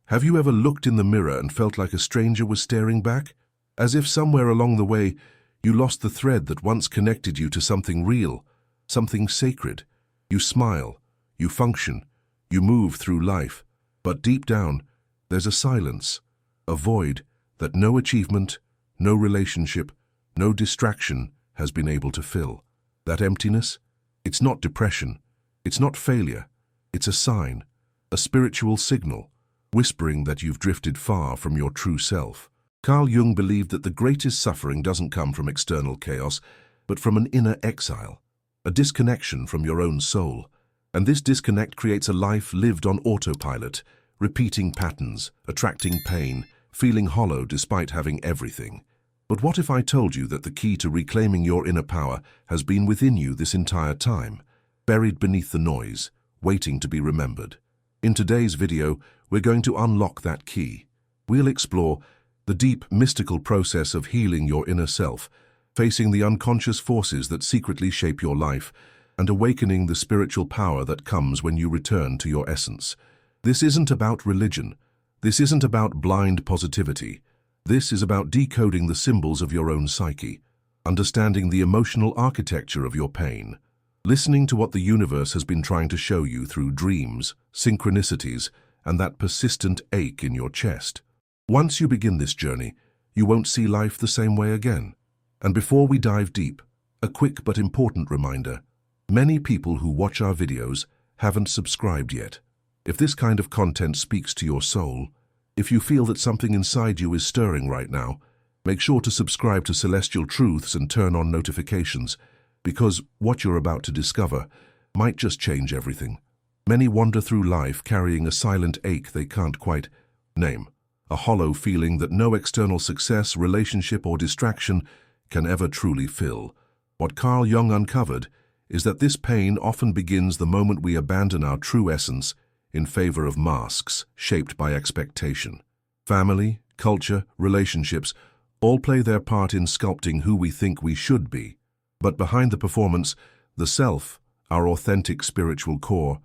Have you ever looked in the mirror and felt like a stranger was staring back? As if somewhere along the way, you lost the thread that once connected you to something real, something sacred. You smile, you function, you move through life, but deep down, there's a silence, a void that no achievement, no relationship, no distraction has been able to fill. That emptiness? It's not depression, it's not failure, it's a sign, a spiritual signal, whispering that you've drifted far from your true self. Carl Jung believed that the greatest suffering doesn't come from external chaos, but from an inner exile, a disconnection from your own soul. And this disconnect creates a life lived on autopilot, repeating patterns, attracting pain, feeling hollow despite having everything. But what if I told you that the key to reclaiming your inner power has been within you this entire time, buried beneath the noise, waiting to be remembered? In today's video, we're going to unlock that key. We'll explore the deep, mystical process of healing your inner self, facing the unconscious forces that secretly shape your life, and awakening the spiritual power that comes when you return to your essence. This isn't about religion. This isn't about blind positivity. This is about decoding the symbols of your own psyche, understanding the emotional architecture of your pain, listening to what the universe has been trying to show you through dreams, synchronicities, and that persistent ache in your chest. Once you begin this journey, you won't see life the same way again. And before we dive deep, a quick but important reminder. Many people who watch our videos haven't subscribed yet. If this kind of content speaks to your soul, if you feel that something inside you is stirring right now, make sure to subscribe to Celestial Truths and turn on notifications, because what you're about to discover might just change everything. Many wander through life carrying a silent ache they can't quite name, a hollow feeling that no external success, relationship, or distraction can ever truly fill. What Carl Jung uncovered is that this pain often begins the moment we abandon our true essence in favor of masks shaped by expectation. Family, culture, relationships all play their part in sculpting who we think we should be. But behind the performance, the self, our authentic spiritual core,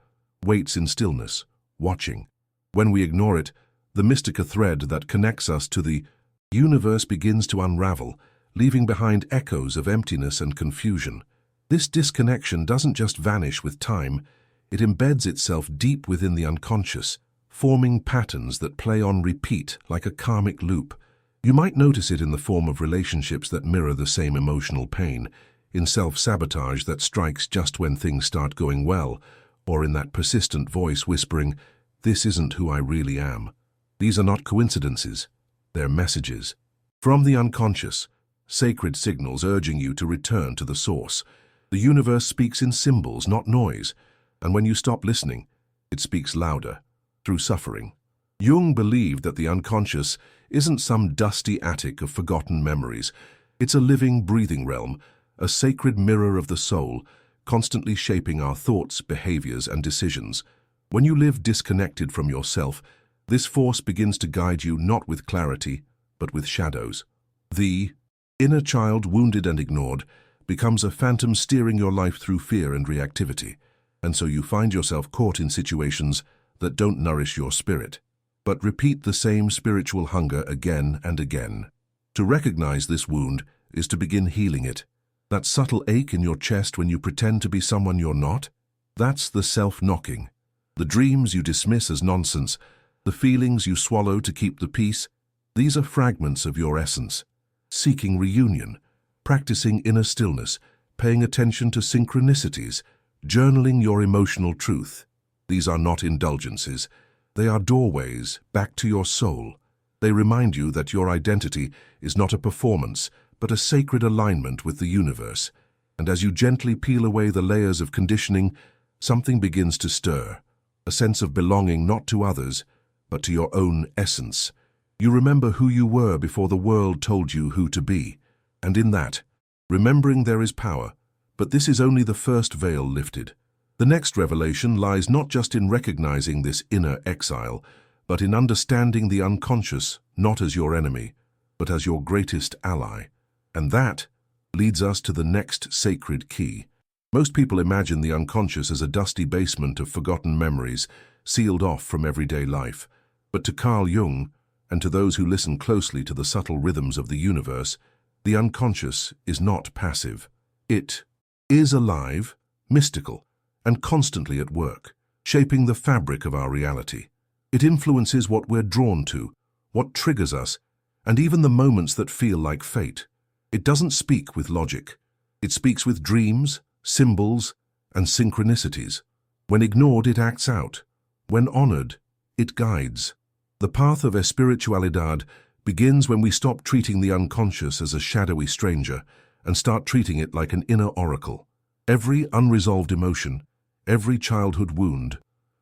waits in stillness, watching. When we ignore it, the mystic thread that connects us to the universe begins to unravel, leaving behind echoes of emptiness and confusion. This disconnection doesn't just vanish with time, it embeds itself deep within the unconscious, forming patterns that play on repeat like a karmic loop. You might notice it in the form of relationships that mirror the same emotional pain, in self-sabotage that strikes just when things start going well, or in that persistent voice whispering, "This isn't who I really am." These are not coincidences, they're messages. From the unconscious, sacred signals urging you to return to the source. The universe speaks in symbols, not noise, and when you stop listening, it speaks louder, through suffering. Jung believed that the unconscious isn't some dusty attic of forgotten memories. It's a living, breathing realm, a sacred mirror of the soul, constantly shaping our thoughts, behaviors, and decisions. When you live disconnected from yourself, this force begins to guide you not with clarity, but with shadows. The inner child, wounded and ignored, becomes a phantom steering your life through fear and reactivity, and so you find yourself caught in situations that don't nourish your spirit, but repeat the same spiritual hunger again and again. To recognize this wound is to begin healing it. That subtle ache in your chest when you pretend to be someone you're not, that's the self-knocking. The dreams you dismiss as nonsense, the feelings you swallow to keep the peace, these are fragments of your essence. Seeking reunion, practicing inner stillness, paying attention to synchronicities, journaling your emotional truth. These are not indulgences. They are doorways back to your soul. They remind you that your identity is not a performance, but a sacred alignment with the universe. And as you gently peel away the layers of conditioning, something begins to stir, a sense of belonging not to others, but to your own essence. You remember who you were before the world told you who to be. And in that, remembering there is power, but this is only the first veil lifted. The next revelation lies not just in recognizing this inner exile, but in understanding the unconscious not as your enemy, but as your greatest ally. And that leads us to the next sacred key. Most people imagine the unconscious as a dusty basement of forgotten memories, sealed off from everyday life. But to Carl Jung, and to those who listen closely to the subtle rhythms of the universe, the unconscious is not passive. It is alive, mystical, and constantly at work, shaping the fabric of our reality. It influences what we're drawn to, what triggers us, and even the moments that feel like fate. It doesn't speak with logic. It speaks with dreams, symbols, and synchronicities. When ignored, it acts out. When honored, it guides. The path of espiritualidad begins when we stop treating the unconscious as a shadowy stranger and start treating it like an inner oracle. Every unresolved emotion, every childhood wound,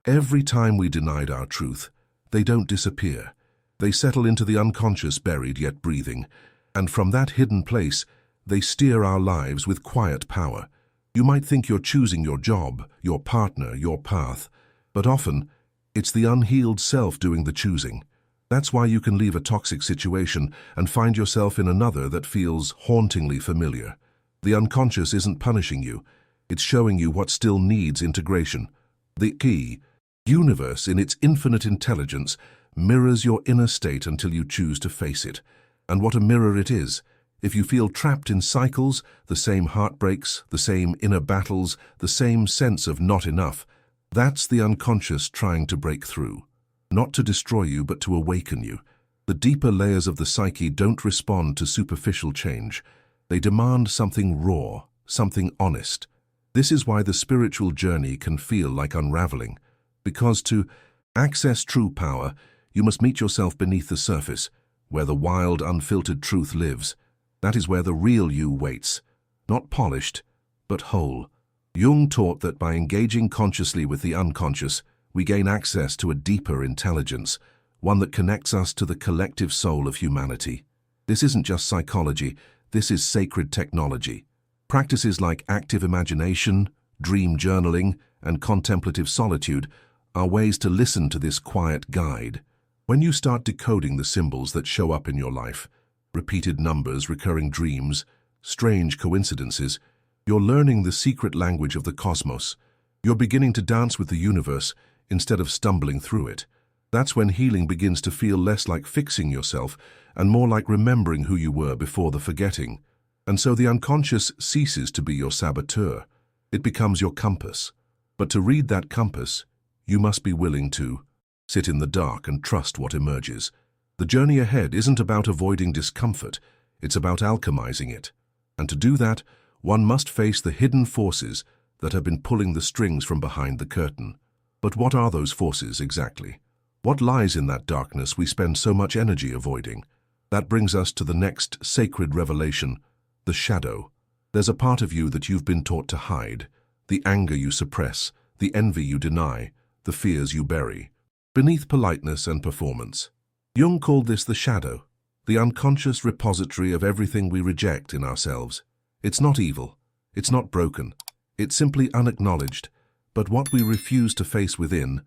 every time we denied our truth, they don't disappear. They settle into the unconscious, buried yet breathing, and from that hidden place, they steer our lives with quiet power. You might think you're choosing your job, your partner, your path, but often, it's the unhealed self doing the choosing. That's why you can leave a toxic situation and find yourself in another that feels hauntingly familiar. The unconscious isn't punishing you. It's showing you what still needs integration. The universe, in its infinite intelligence, mirrors your inner state until you choose to face it. And what a mirror it is! If you feel trapped in cycles, the same heartbreaks, the same inner battles, the same sense of not enough, that's the unconscious trying to break through. Not to destroy you, but to awaken you. The deeper layers of the psyche don't respond to superficial change. They demand something raw, something honest. This is why the spiritual journey can feel like unraveling. Because to access true power, you must meet yourself beneath the surface, where the wild, unfiltered truth lives. That is where the real you waits. Not polished, but whole. Jung taught that by engaging consciously with the unconscious, we gain access to a deeper intelligence, one that connects us to the collective soul of humanity. This isn't just psychology, this is sacred technology. Practices like active imagination, dream journaling, and contemplative solitude are ways to listen to this quiet guide. When you start decoding the symbols that show up in your life, repeated numbers, recurring dreams, strange coincidences, you're learning the secret language of the cosmos. You're beginning to dance with the universe instead of stumbling through it. That's when healing begins to feel less like fixing yourself and more like remembering who you were before the forgetting. And so the unconscious ceases to be your saboteur. It becomes your compass. But to read that compass, you must be willing to sit in the dark and trust what emerges. The journey ahead isn't about avoiding discomfort, it's about alchemizing it. And to do that, one must face the hidden forces that have been pulling the strings from behind the curtain. But what are those forces exactly? What lies in that darkness we spend so much energy avoiding? That brings us to the next sacred revelation, the shadow. There's a part of you that you've been taught to hide, the anger you suppress, the envy you deny, the fears you bury, beneath politeness and performance. Jung called this the shadow, the unconscious repository of everything we reject in ourselves. It's not evil, it's not broken, it's simply unacknowledged, but what we refuse to face within,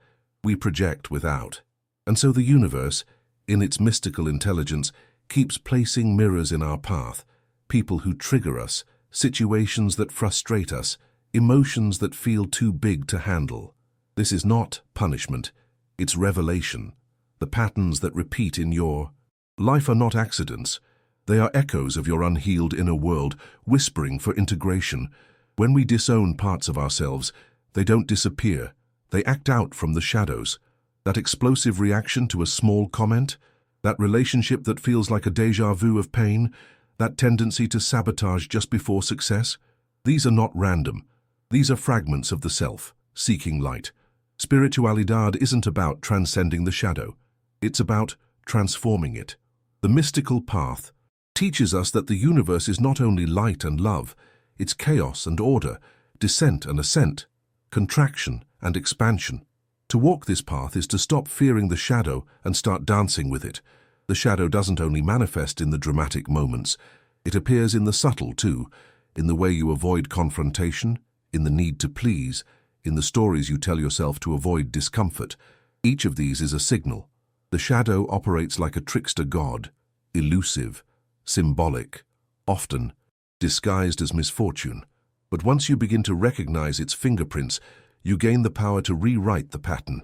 we project without. And so the universe, in its mystical intelligence, keeps placing mirrors in our path, people who trigger us, situations that frustrate us, emotions that feel too big to handle. This is not punishment, it's revelation. The patterns that repeat in your life are not accidents. They are echoes of your unhealed inner world, whispering for integration. When we disown parts of ourselves, they don't disappear. They act out from the shadows. That explosive reaction to a small comment, that relationship that feels like a déjà vu of pain, that tendency to sabotage just before success, these are not random. These are fragments of the self, seeking light. Spiritualidad isn't about transcending the shadow. It's about transforming it. The mystical path teaches us that the universe is not only light and love, it's chaos and order, descent and ascent, contraction and expansion. To walk this path is to stop fearing the shadow and start dancing with it. The shadow doesn't only manifest in the dramatic moments, it appears in the subtle too, in the way you avoid confrontation, in the need to please, in the stories you tell yourself to avoid discomfort. Each of these is a signal. The shadow operates like a trickster god, elusive, symbolic, often disguised as misfortune. But once you begin to recognize its fingerprints, you gain the power to rewrite the pattern.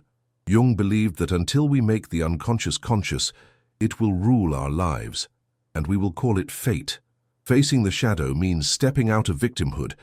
Jung believed that until we make the unconscious conscious, it will rule our lives, and we will call it fate. Facing the shadow means stepping out of victimhood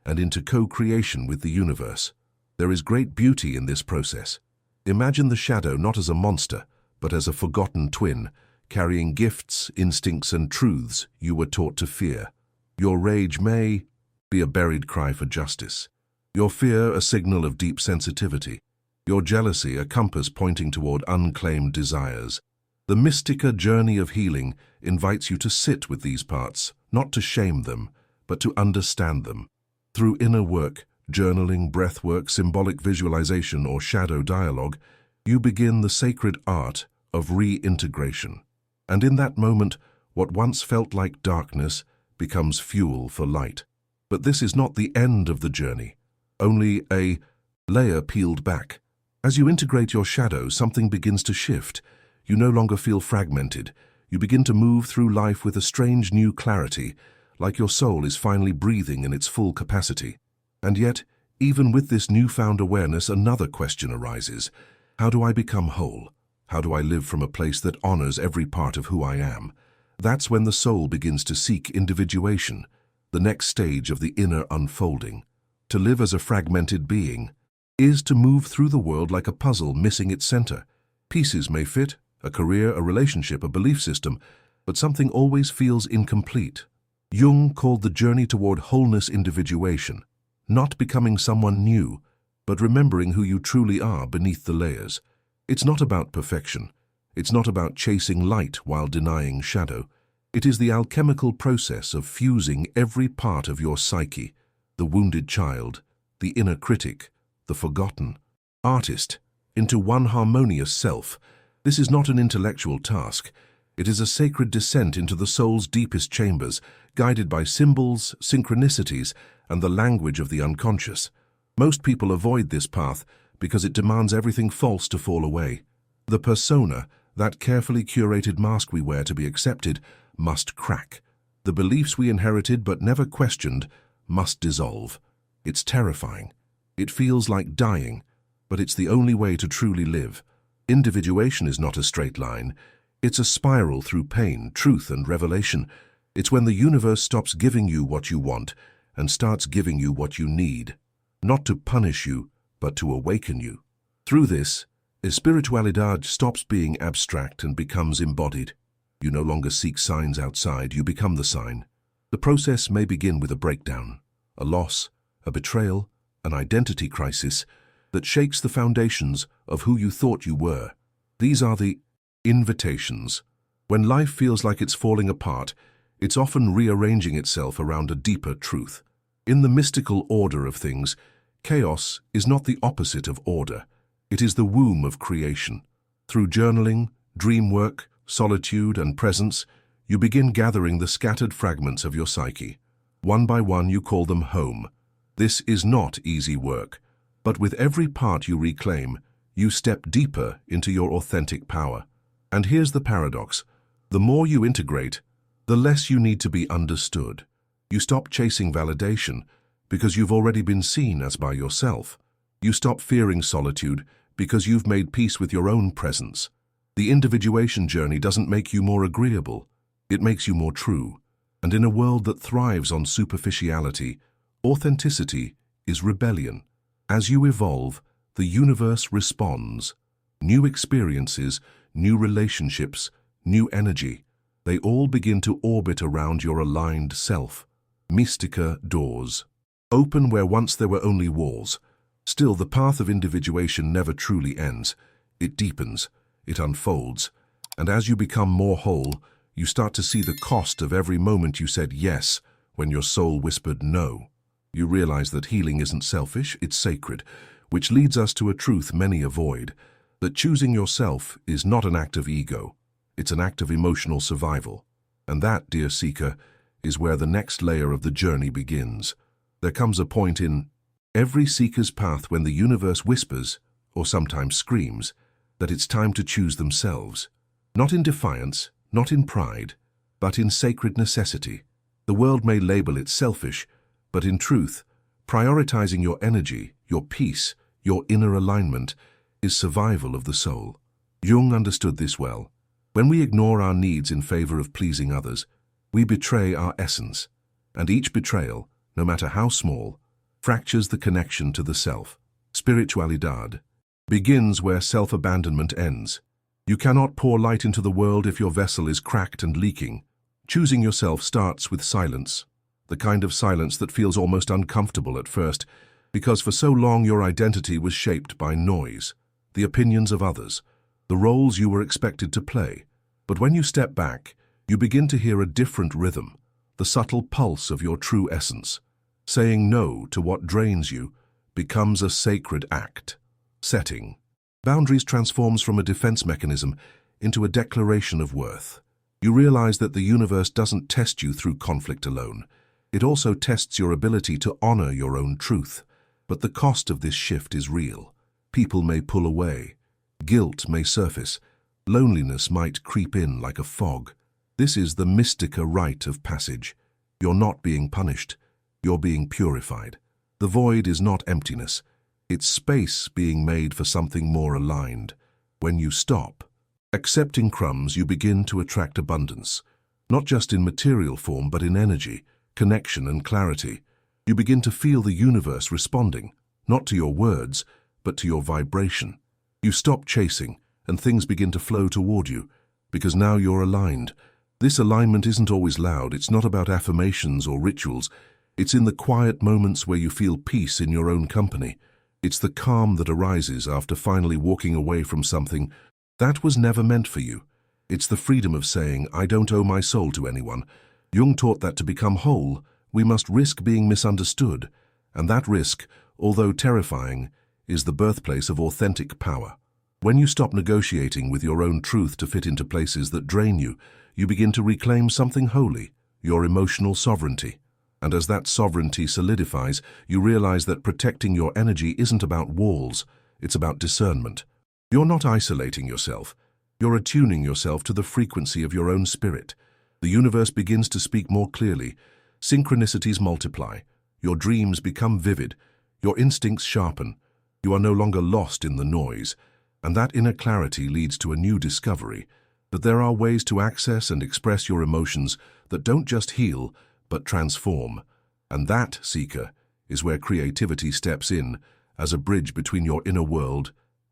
and into co-creation with the universe. There is great beauty in this process. Imagine the shadow not as a monster, but as a forgotten twin, carrying gifts, instincts, and truths you were taught to fear. Your rage may be a buried cry for justice. Your fear a signal of deep sensitivity. Your jealousy a compass pointing toward unclaimed desires. The Mystica journey of healing invites you to sit with these parts, not to shame them, but to understand them. Through inner work, journaling, breathwork, symbolic visualization, or shadow dialogue, you begin the sacred art of reintegration. And in that moment, what once felt like darkness becomes fuel for light. But this is not the end of the journey, only a layer peeled back. As you integrate your shadow, something begins to shift. You no longer feel fragmented. You begin to move through life with a strange new clarity, like your soul is finally breathing in its full capacity. And yet, even with this newfound awareness, another question arises. How do I become whole? How do I live from a place that honors every part of who I am? That's when the soul begins to seek individuation, the next stage of the inner unfolding. To live as a fragmented being is to move through the world like a puzzle missing its center. Pieces may fit, a career, a relationship, a belief system, but something always feels incomplete. Jung called the journey toward wholeness individuation, not becoming someone new, but remembering who you truly are beneath the layers. It's not about perfection. It's not about chasing light while denying shadow. It is the alchemical process of fusing every part of your psyche, the wounded child, the inner critic, the forgotten artist, into one harmonious self. This is not an intellectual task. It is a sacred descent into the soul's deepest chambers, guided by symbols, synchronicities, and the language of the unconscious. Most people avoid this path because it demands everything false to fall away. The persona, that carefully curated mask we wear to be accepted, must crack. The beliefs we inherited but never questioned must dissolve. It's terrifying. It feels like dying, but it's the only way to truly live. Individuation is not a straight line. It's a spiral through pain, truth, and revelation. It's when the universe stops giving you what you want and starts giving you what you need, not to punish you, but to awaken you. Through this, espiritualidad stops being abstract and becomes embodied. You no longer seek signs outside, you become the sign. The process may begin with a breakdown, a loss, a betrayal, an identity crisis that shakes the foundations of who you thought you were. These are the invitations. When life feels like it's falling apart, it's often rearranging itself around a deeper truth. In the mystical order of things, chaos is not the opposite of order. It is the womb of creation. Through journaling, dream work, solitude, and presence, you begin gathering the scattered fragments of your psyche. One by one, you call them home. This is not easy work, but with every part you reclaim, you step deeper into your authentic power. And here's the paradox. The more you integrate, the less you need to be understood. You stop chasing validation because you've already been seen as by yourself. You stop fearing solitude because you've made peace with your own presence. The individuation journey doesn't make you more agreeable. It makes you more true. And in a world that thrives on superficiality, authenticity is rebellion. As you evolve, the universe responds. New experiences, new relationships, new energy. They all begin to orbit around your aligned self. Mystica doors. Open where once there were only walls. Still, the path of individuation never truly ends. It deepens, it unfolds, and as you become more whole, you start to see the cost of every moment you said yes when your soul whispered no. You realize that healing isn't selfish, it's sacred, which leads us to a truth many avoid, that choosing yourself is not an act of ego, it's an act of emotional survival. And that, dear seeker, is where the next layer of the journey begins. There comes a point in every seeker's path when the universe whispers, or sometimes screams, that it's time to choose themselves. Not in defiance, not in pride, but in sacred necessity. The world may label it selfish, but in truth, prioritizing your energy, your peace, your inner alignment is survival of the soul. Jung understood this well. When we ignore our needs in favor of pleasing others, we betray our essence, and each betrayal, no matter how small, fractures the connection to the self. Spiritualidad begins where self-abandonment ends. You cannot pour light into the world if your vessel is cracked and leaking. Choosing yourself starts with silence, the kind of silence that feels almost uncomfortable at first, because for so long your identity was shaped by noise, the opinions of others, the roles you were expected to play. But when you step back, you begin to hear a different rhythm, the subtle pulse of your true essence. Saying no to what drains you becomes a sacred act. Setting boundaries transforms from a defense mechanism into a declaration of worth. You realize that the universe doesn't test you through conflict alone. It also tests your ability to honor your own truth. But the cost of this shift is real. People may pull away. Guilt may surface. Loneliness might creep in like a fog. This is the mystica rite of passage. You're not being punished. You're being purified. The void is not emptiness. It's space being made for something more aligned. When you stop accepting crumbs, you begin to attract abundance, not just in material form, but in energy, connection, and clarity. You begin to feel the universe responding, not to your words, but to your vibration. You stop chasing, and things begin to flow toward you, because now you're aligned. This alignment isn't always loud. It's not about affirmations or rituals. It's in the quiet moments where you feel peace in your own company. It's the calm that arises after finally walking away from something that was never meant for you. It's the freedom of saying, I don't owe my soul to anyone. Jung taught that to become whole, we must risk being misunderstood. And that risk, although terrifying, is the birthplace of authentic power. When you stop negotiating with your own truth to fit into places that drain you, you begin to reclaim something holy, your emotional sovereignty. And as that sovereignty solidifies, you realize that protecting your energy isn't about walls, it's about discernment. You're not isolating yourself. You're attuning yourself to the frequency of your own spirit. The universe begins to speak more clearly. Synchronicities multiply. Your dreams become vivid. Your instincts sharpen. You are no longer lost in the noise. And that inner clarity leads to a new discovery, that there are ways to access and express your emotions that don't just heal, but transform. And that, seeker, is where creativity steps in as a bridge between your inner world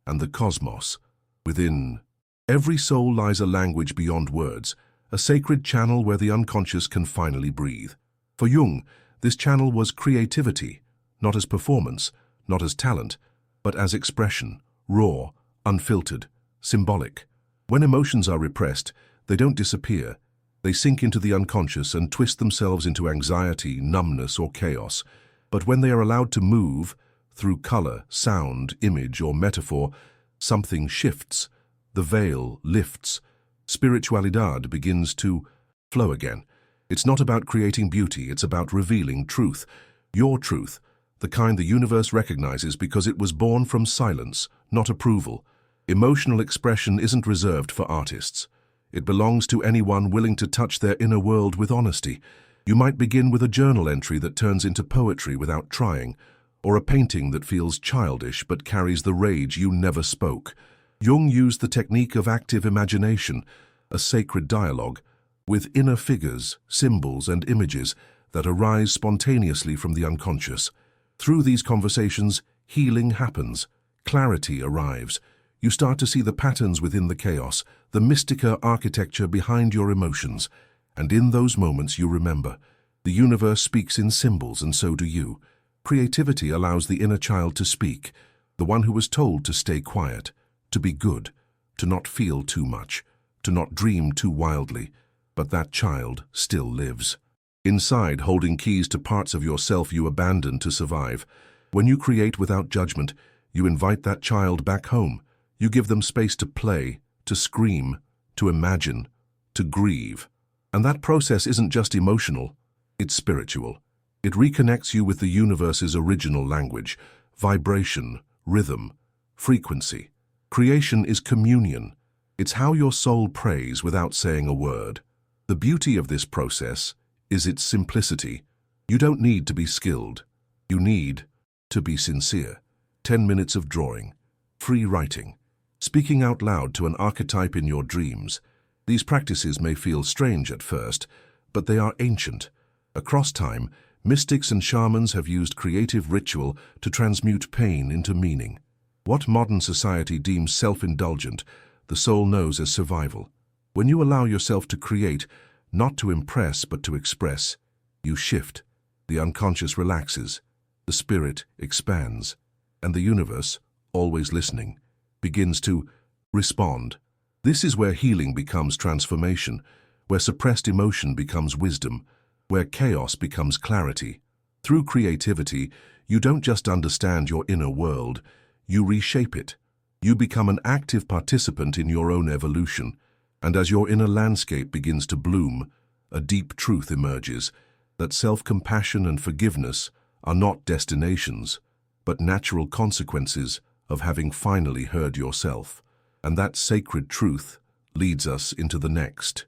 and the cosmos. Within every soul lies a language beyond words, a sacred channel where the unconscious can finally breathe. For Jung, this channel was creativity, not as performance, not as talent, but as expression, raw, unfiltered, symbolic. When emotions are repressed, they don't disappear. They sink into the unconscious and twist themselves into anxiety, numbness, or chaos. But when they are allowed to move, through color, sound, image, or metaphor, something shifts. The veil lifts. Spiritualidad begins to flow again. It's not about creating beauty, it's about revealing truth. Your truth, the kind the universe recognizes because it was born from silence, not approval. Emotional expression isn't reserved for artists. It belongs to anyone willing to touch their inner world with honesty. You might begin with a journal entry that turns into poetry without trying, or a painting that feels childish but carries the rage you never spoke. Jung used the technique of active imagination, a sacred dialogue, with inner figures, symbols, and images that arise spontaneously from the unconscious. Through these conversations, healing happens, clarity arrives. You start to see the patterns within the chaos, the mystica architecture behind your emotions. And in those moments you remember, the universe speaks in symbols, and so do you. Creativity allows the inner child to speak, the one who was told to stay quiet, to be good, to not feel too much, to not dream too wildly. But that child still lives. Inside, holding keys to parts of yourself you abandoned to survive. When you create without judgment, you invite that child back home. You give them space to play, to scream, to imagine, to grieve. And that process isn't just emotional, it's spiritual. It reconnects you with the universe's original language, vibration, rhythm, frequency. Creation is communion. It's how your soul prays without saying a word. The beauty of this process is its simplicity. You don't need to be skilled. You need to be sincere. 10 minutes of drawing, Free writing. Speaking out loud to an archetype in your dreams. These practices may feel strange at first, but they are ancient. Across time, mystics and shamans have used creative ritual to transmute pain into meaning. What modern society deems self-indulgent, the soul knows as survival. When you allow yourself to create, not to impress but to express, you shift. The unconscious relaxes, the spirit expands, and the universe, always listening, begins to respond. This is where healing becomes transformation, where suppressed emotion becomes wisdom, where chaos becomes clarity. Through creativity, you don't just understand your inner world, you reshape it. You become an active participant in your own evolution, and as your inner landscape begins to bloom, a deep truth emerges, that self-compassion and forgiveness are not destinations, but natural consequences of having finally heard yourself. And that sacred truth leads us into the next.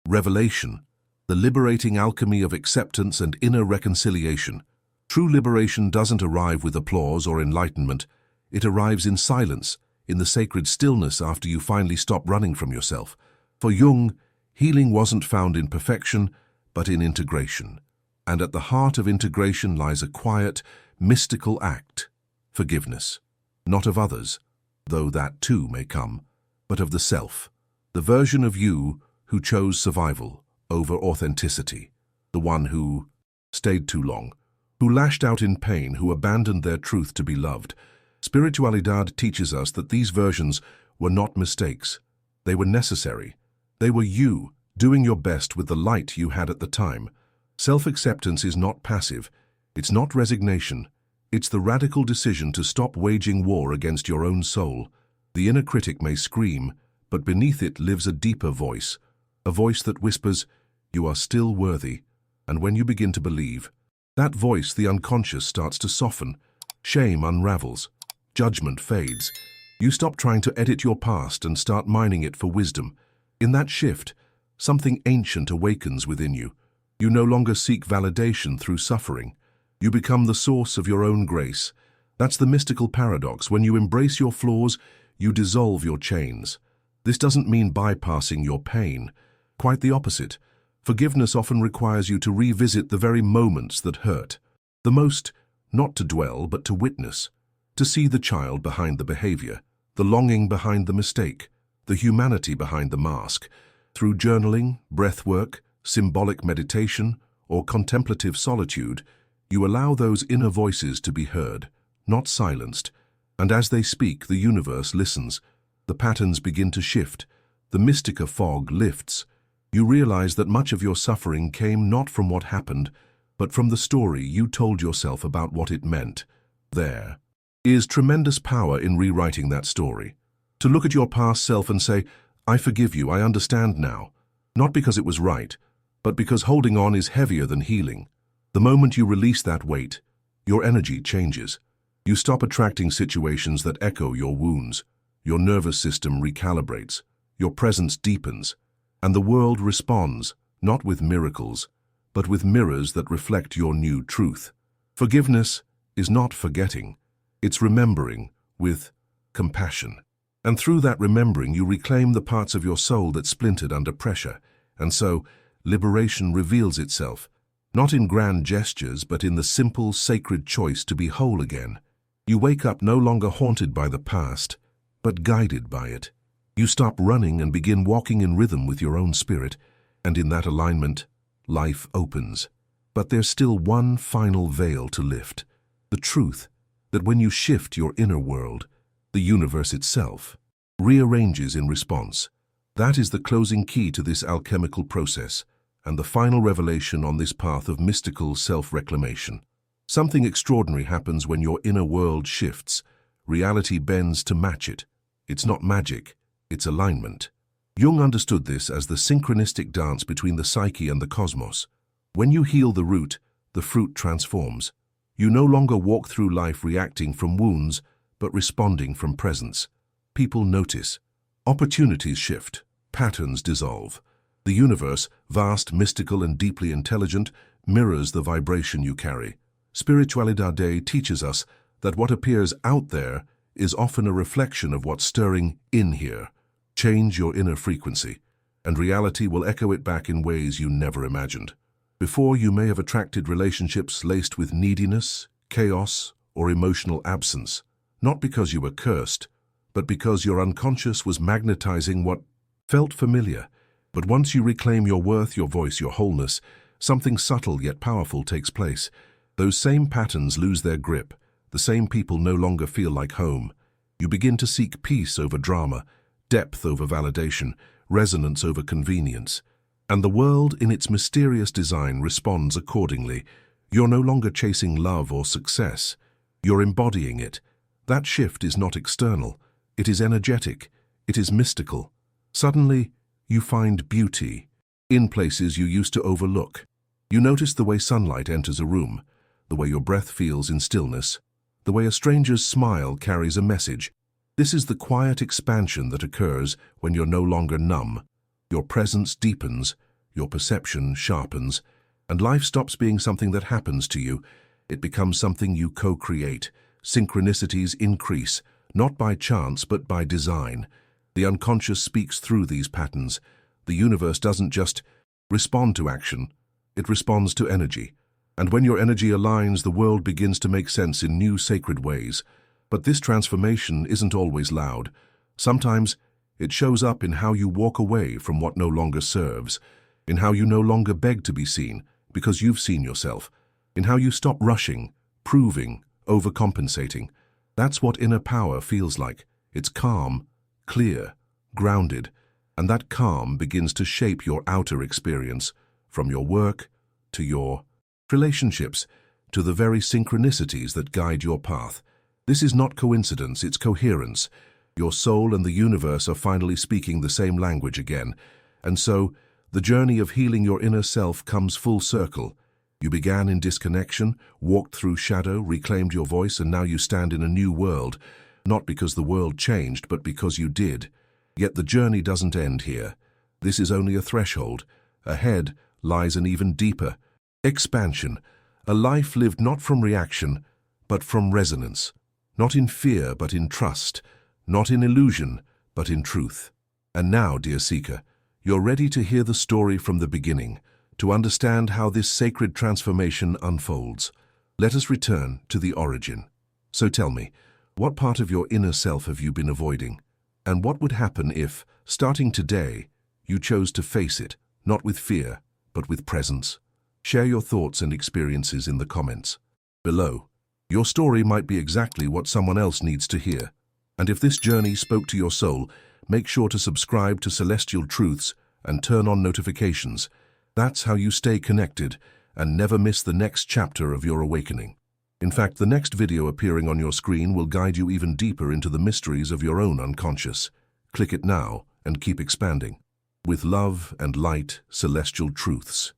Revelation, the liberating alchemy of acceptance and inner reconciliation. True liberation doesn't arrive with applause or enlightenment. It arrives in silence, in the sacred stillness after you finally stop running from yourself. For Jung, healing wasn't found in perfection, but in integration. And at the heart of integration lies a quiet, mystical act, forgiveness. Not of others, though that too may come, but of the self, the version of you who chose survival over authenticity, the one who stayed too long, who lashed out in pain, who abandoned their truth to be loved. Spiritualidad teaches us that these versions were not mistakes. They were necessary. They were you, doing your best with the light you had at the time. Self-acceptance is not passive. It's not resignation. It's the radical decision to stop waging war against your own soul. The inner critic may scream, but beneath it lives a deeper voice, a voice that whispers, "You are still worthy." And when you begin to believe, that voice, the unconscious, starts to soften. Shame unravels. Judgment fades. You stop trying to edit your past and start mining it for wisdom. In that shift, something ancient awakens within you. You no longer seek validation through suffering. You become the source of your own grace. That's the mystical paradox. When you embrace your flaws, you dissolve your chains. This doesn't mean bypassing your pain. Quite the opposite. Forgiveness often requires you to revisit the very moments that hurt. The most, not to dwell, but to witness. To see the child behind the behavior, the longing behind the mistake, the humanity behind the mask. Through journaling, breathwork, symbolic meditation, or contemplative solitude, you allow those inner voices to be heard, not silenced. And as they speak, the universe listens. The patterns begin to shift. The mystica fog lifts. You realize that much of your suffering came not from what happened, but from the story you told yourself about what it meant. There is tremendous power in rewriting that story. To look at your past self and say, "I forgive you, I understand now." Not because it was right, but because holding on is heavier than healing. The moment you release that weight, your energy changes. You stop attracting situations that echo your wounds. Your nervous system recalibrates. Your presence deepens. And the world responds, not with miracles, but with mirrors that reflect your new truth. Forgiveness is not forgetting. It's remembering with compassion. And through that remembering, you reclaim the parts of your soul that splintered under pressure. And so, liberation reveals itself, not in grand gestures, but in the simple, sacred choice to be whole again. You wake up no longer haunted by the past, but guided by it. You stop running and begin walking in rhythm with your own spirit, and in that alignment, life opens. But there's still one final veil to lift, the truth that when you shift your inner world, the universe itself rearranges in response. That is the closing key to this alchemical process, and the final revelation on this path of mystical self-reclamation. Something extraordinary happens when your inner world shifts. Reality bends to match it. It's not magic, it's alignment. Jung understood this as the synchronistic dance between the psyche and the cosmos. When you heal the root, the fruit transforms. You no longer walk through life reacting from wounds, but responding from presence. People notice. Opportunities shift. Patterns dissolve. The universe, vast, mystical, and deeply intelligent, mirrors the vibration you carry. Spiritualidad teaches us that what appears out there is often a reflection of what's stirring in here. Change your inner frequency, and reality will echo it back in ways you never imagined. Before, you may have attracted relationships laced with neediness, chaos, or emotional absence, not because you were cursed, but because your unconscious was magnetizing what felt familiar. But once you reclaim your worth, your voice, your wholeness, something subtle yet powerful takes place. Those same patterns lose their grip. The same people no longer feel like home. You begin to seek peace over drama, depth over validation, resonance over convenience. And the world, in its mysterious design, responds accordingly. You're no longer chasing love or success. You're embodying it. That shift is not external. It is energetic. It is mystical. Suddenly, you find beauty in places you used to overlook. You notice the way sunlight enters a room, the way your breath feels in stillness, the way a stranger's smile carries a message. This is the quiet expansion that occurs when you're no longer numb. Your presence deepens, your perception sharpens, and life stops being something that happens to you. It becomes something you co-create. Synchronicities increase, not by chance but by design. The unconscious speaks through these patterns. The universe doesn't just respond to action, it responds to energy. And when your energy aligns, the world begins to make sense in new sacred ways. But this transformation isn't always loud. Sometimes it shows up in how you walk away from what no longer serves, in how you no longer beg to be seen because you've seen yourself, in how you stop rushing, proving, overcompensating. That's what inner power feels like. It's calm, clear, grounded, and that calm begins to shape your outer experience, from your work to your relationships, to the very synchronicities that guide your path. This is not coincidence, it's coherence. Your soul and the universe are finally speaking the same language again. And so, the journey of healing your inner self comes full circle. You began in disconnection, walked through shadow, reclaimed your voice, and now you stand in a new world, not because the world changed, but because you did. Yet the journey doesn't end here. This is only a threshold. Ahead lies an even deeper expansion, a life lived not from reaction, but from resonance, not in fear, but in trust, not in illusion, but in truth. And now, dear seeker, you're ready to hear the story from the beginning, to understand how this sacred transformation unfolds. Let us return to the origin. So tell me, what part of your inner self have you been avoiding? And what would happen if, starting today, you chose to face it, not with fear, but with presence? Share your thoughts and experiences in the comments below. Your story might be exactly what someone else needs to hear. And if this journey spoke to your soul, make sure to subscribe to Celestial Truths and turn on notifications. That's how you stay connected and never miss the next chapter of your awakening. In fact, the next video appearing on your screen will guide you even deeper into the mysteries of your own unconscious. Click it now and keep expanding. With love and light, Celestial Truths.